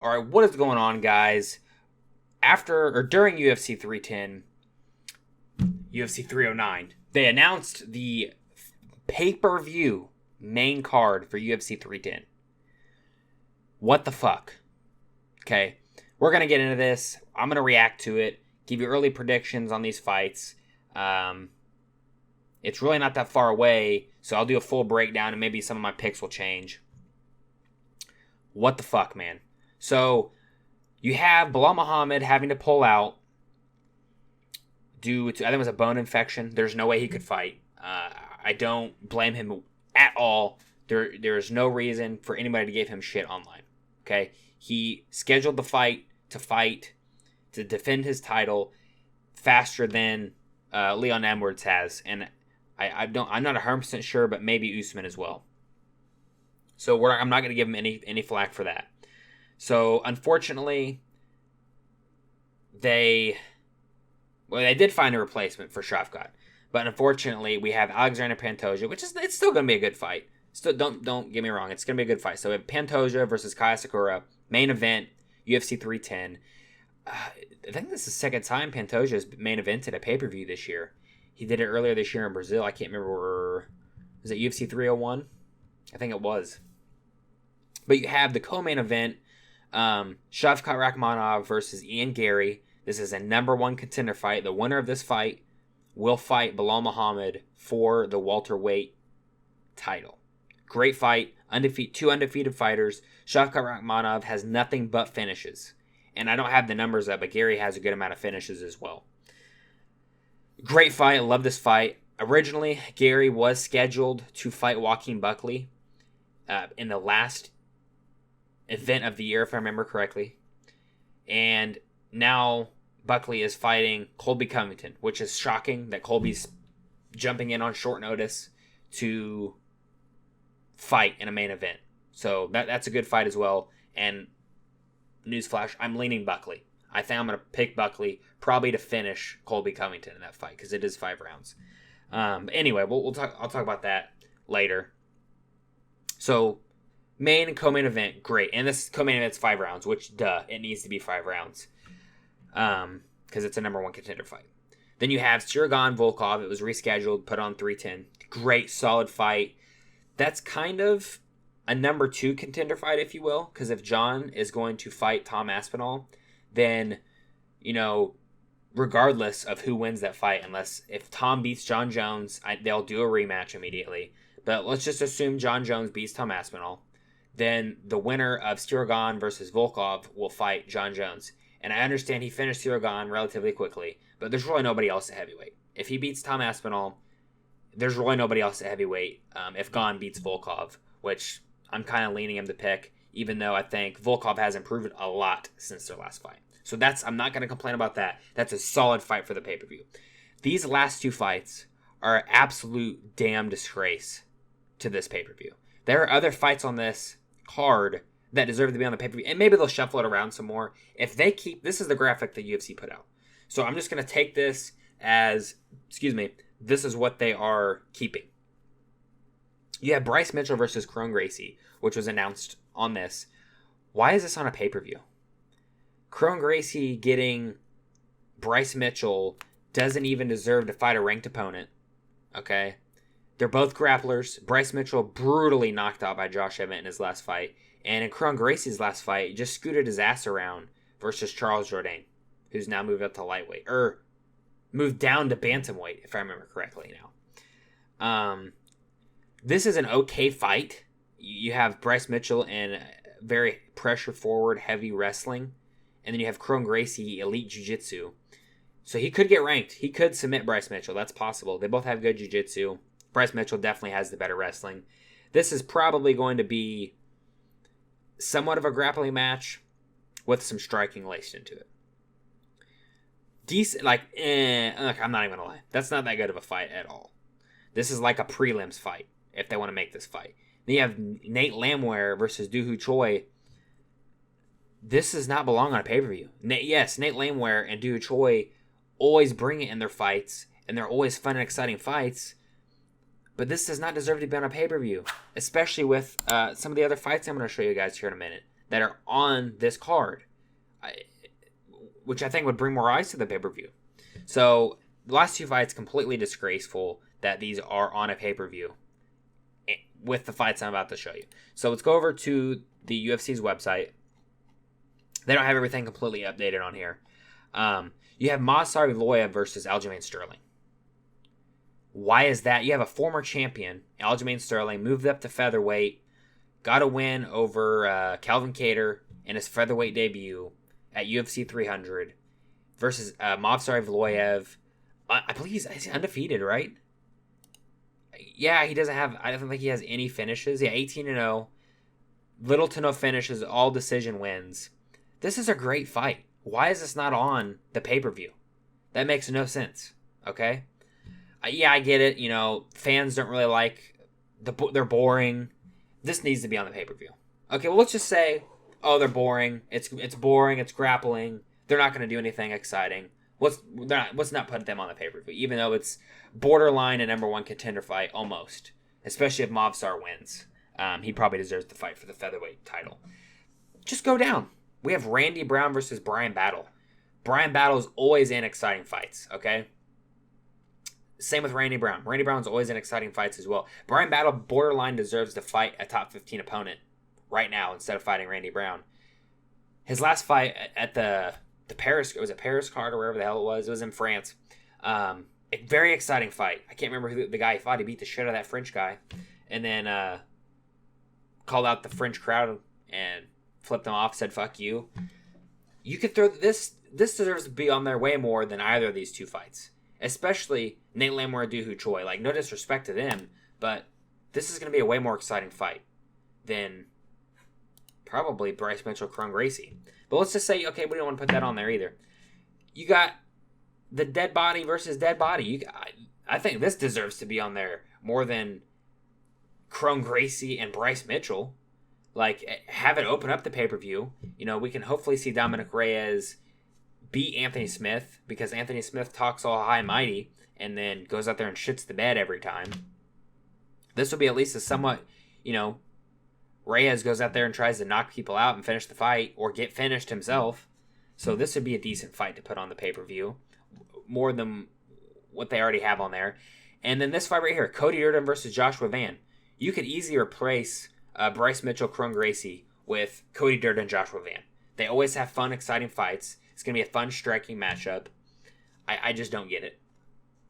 All right, what is going on, guys? After or during UFC 310, UFC 309, they announced the pay-per-view main card for UFC 310. What the fuck? Okay, we're going to get into this. I'm going to react to it, give you early predictions on these fights. It's really not that far away, so I'll do a full breakdown and maybe some of my picks will change. What the fuck, man? So, you have Bilal Muhammad having to pull out due to, I think it was a bone infection. There's no way he could fight. I don't blame him at all. There's no reason for anybody to give him shit online. Okay? He scheduled the fight, to defend his title faster than Leon Edwards has. And I'm not 100% sure, but maybe Usman as well. So I'm not going to give him any flack for that. So, unfortunately, they did find a replacement for Shavkat. But unfortunately, we have Alexander Pantoja, which it's still going to be a good fight. Still, don't get me wrong, it's going to be a good fight. So, we have Pantoja versus Kaya Sakura, main event, UFC 310. I think this is the second time Pantoja has main evented a pay-per-view this year. He did it earlier this year in Brazil. I can't remember. Was it UFC 301? I think it was. But you have the co-main event, Shavkat Rakhmonov versus Ian Gary. This is a number one contender fight. The winner of this fight will fight Bilal Muhammad for the welterweight title. Great fight. Two undefeated fighters. Shavkat Rakhmonov has nothing but finishes. And I don't have the numbers up, but Gary has a good amount of finishes as well. Great fight. I love this fight. Originally, Gary was scheduled to fight Joaquin Buckley in the last event of the year, if I remember correctly. And now Buckley is fighting Colby Covington, which is shocking that Colby's jumping in on short notice to fight in a main event. So that's a good fight as well. And newsflash, I'm leaning Buckley. I think I'm going to pick Buckley probably to finish Colby Covington in that fight because it is 5 rounds. Anyway, I'll talk about that later. So, main and co-main event, great. And this co-main event's 5 rounds, which, it needs to be 5 rounds. Because it's a number one contender fight. Then you have Sirgan Volkov. It was rescheduled, put on 310. Great, solid fight. That's kind of a number 2 contender fight, if you will. Because if John is going to fight Tom Aspinall, then, regardless of who wins that fight, if Tom beats John Jones, they'll do a rematch immediately. But let's just assume John Jones beats Tom Aspinall. Then the winner of Sirgan versus Volkov will fight John Jones. And I understand he finished Sirgan relatively quickly, but there's really nobody else at heavyweight. If he beats Tom Aspinall, there's really nobody else at heavyweight if Gane beats Volkov, which I'm kind of leaning him to pick, even though I think Volkov has improved a lot since their last fight. So I'm not going to complain about that. That's a solid fight for the pay-per-view. These last 2 fights are an absolute damn disgrace to this pay-per-view. There are other fights on this card that deserve to be on the pay-per-view, and maybe they'll shuffle it around some more. If they keep, this is the graphic the UFC put out. So I'm just going to take this as, this is what they are keeping. You have Bryce Mitchell versus Kron Gracie, which was announced on this. Why is this on a pay-per-view? Kron Gracie getting Bryce Mitchell doesn't even deserve to fight a ranked opponent. Okay? They're both grapplers. Bryce Mitchell brutally knocked out by Josh Emmett in his last fight. And in Kron Gracie's last fight, just scooted his ass around versus Charles Jourdain, who's now moved up to lightweight. Or moved down to bantamweight, if I remember correctly now. This is an okay fight. You have Bryce Mitchell in very pressure-forward, heavy wrestling. And then you have Kron Gracie, elite jiu-jitsu. So he could get ranked. He could submit Bryce Mitchell. That's possible. They both have good jiu-jitsu. Bryce Mitchell definitely has the better wrestling. This is probably going to be somewhat of a grappling match with some striking laced into it. Decent, look, I'm not even going to lie. That's not that good of a fight at all. This is like a prelims fight, if they want to make this fight. Then you have Nate Landwehr versus Dooho Choi. This does not belong on a pay-per-view. Yes, Nate Landwehr and Dooho Choi always bring it in their fights, and they're always fun and exciting fights. But this does not deserve to be on a pay-per-view, especially with some of the other fights I'm going to show you guys here in a minute. that are on this card, which I think would bring more eyes to the pay-per-view. So the last two fights, completely disgraceful that these are on a pay-per-view with the fights I'm about to show you. So let's go over to the UFC's website. They don't have everything completely updated on here. You have Movsar Evloev versus Aljamain Sterling. Why is that? You have a former champion, Aljamain Sterling, moved up to featherweight, got a win over Calvin Kattar in his featherweight debut at UFC 300 versus Movsar Evloev. I believe he's undefeated, right? Yeah, he doesn't have... I don't think he has any finishes. Yeah, 18-0. Little to no finishes, all decision wins. This is a great fight. Why is this not on the pay-per-view? That makes no sense, okay? Yeah, I get it. You know, fans don't really like... They're boring. This needs to be on the pay-per-view. Okay, well, let's just say, oh, they're boring. It's boring. It's grappling. They're not going to do anything exciting. Let's not put them on the pay-per-view, even though it's borderline a number one contender fight, almost. Especially if Movsar wins. He probably deserves the fight for the featherweight title. Just go down. We have Randy Brown versus Brian Battle. Brian Battle is always in exciting fights, okay? Same with Randy Brown. Randy Brown's always in exciting fights as well. Brian Battle borderline deserves to fight a top 15 opponent right now instead of fighting Randy Brown. His last fight at the Paris, was it Paris card or wherever the hell it was in France. A very exciting fight. I can't remember who the guy he fought. He beat the shit out of that French guy. And then called out the French crowd and flipped them off, said, fuck you. You could throw this deserves to be on there way more than either of these two fights. Especially Nate Landwehr and Dooho Choi. Like, no disrespect to them, but this is going to be a way more exciting fight than probably Bryce Mitchell, Kron Gracie. But let's just say, okay, we don't want to put that on there either. You got the dead body versus dead body. I think this deserves to be on there more than Kron Gracie and Bryce Mitchell. Like, have it open up the pay-per-view. You know, we can hopefully see Dominic Reyes beat Anthony Smith because Anthony Smith talks all high and mighty and then goes out there and shits the bed every time. This will be at least a somewhat, you know, Reyes goes out there and tries to knock people out and finish the fight or get finished himself. So this would be a decent fight to put on the pay-per-view. More than what they already have on there. And then this fight right here, Cody Durden versus Joshua Van. You could easily replace Bryce Mitchell, Kron Gracie with Cody Durden, Joshua Van. They always have fun, exciting fights. It's going to be a fun, striking matchup. I just don't get it.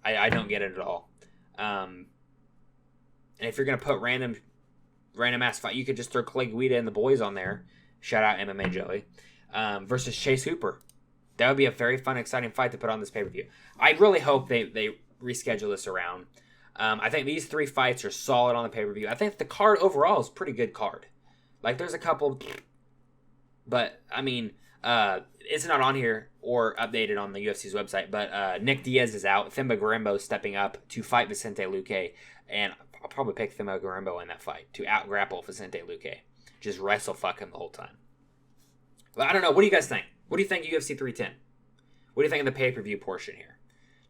I don't get it at all. And if you're going to put random ass fight, you could just throw Clay Guida and the boys on there. Shout out MMA Joey. Versus Chase Hooper. That would be a very fun, exciting fight to put on this pay-per-view. I really hope they reschedule this around. I think these three fights are solid on the pay-per-view. I think the card overall is a pretty good card. Like, there's a couple... But, I mean, it's not on here or updated on the UFC's website, but Nick Diaz is out. Thimba Garimbo is stepping up to fight Vicente Luque. And I'll probably pick Thimba Garimbo in that fight to out-grapple Vicente Luque. Just wrestle fuck him the whole time. But I don't know. What do you guys think? What do you think of UFC 310? What do you think of the pay-per-view portion here?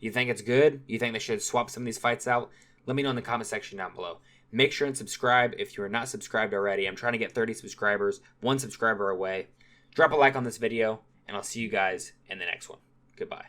Do you think it's good? Do you think they should swap some of these fights out? Let me know in the comment section down below. Make sure and subscribe if you are not subscribed already. I'm trying to get 30 subscribers, 1 subscriber away. Drop a like on this video, and I'll see you guys in the next one. Goodbye.